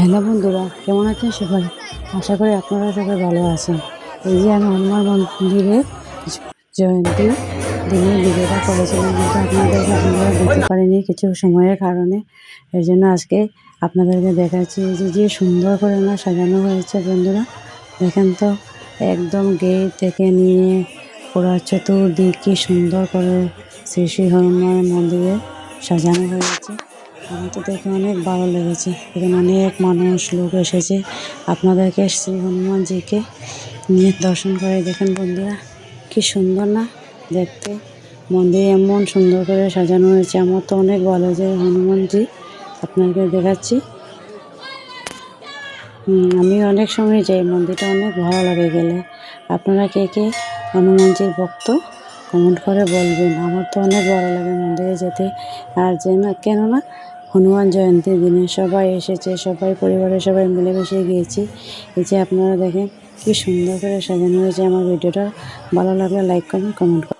Hello বন্ধুরা, কেমন আছেন সবাই? আশা করি আপনারা সবাই ভালো আছেন। এই যে আমি হনুমান মন্দিরে জয়ন্তী দিনের ভিডিওটা করেছিলাম, কিন্তু আপনাদেরকে বন্ধুরা দিতে পারিনি কিছু সময়ের কারণে। এর জন্য আজকে আপনাদেরকে দেখাচ্ছি যে সুন্দর করে না সাজানো হয়েছে। বন্ধুরা দেখেন তো, একদম গেট থেকে নিয়ে পুরো চতুর্দিক কি সুন্দর করে শ্রী শ্রী হনুমান মন্দিরে সাজানো হয়েছে। আমার তো দেখে অনেক ভালো লেগেছে। এখানে অনেক মানুষ লোক এসেছে আপনাদেরকে শ্রী হনুমানজিকে নিয়ে দর্শন করে। দেখেন বন্ধুরা, কি সুন্দর না দেখতে। মন্দির এমন সুন্দর করে সাজানো হয়েছে, আমার তো অনেক ভালো যে হনুমানজি আপনাকে দেখাচ্ছি। আমি অনেক সময় যাই, মন্দিরটা অনেক ভালো লাগে গেলে। আপনারা কে কে হনুমানজির ভক্ত কমেন্ট করে বলবেন। আমার তো অনেক ভালো লাগে মন্দিরে যেতে। আর কেননা হনুমান জয়ন্তীর দিনে সবাই এসেছে, সবাই পরিবারের সবাই মিলেমিশে গিয়েছি। এই যে আপনারা দেখেন কি সুন্দর করে সাজানো হয়েছে। আমার ভিডিওটা ভালো লাগলে লাইক করবেন, কমেন্ট করবেন।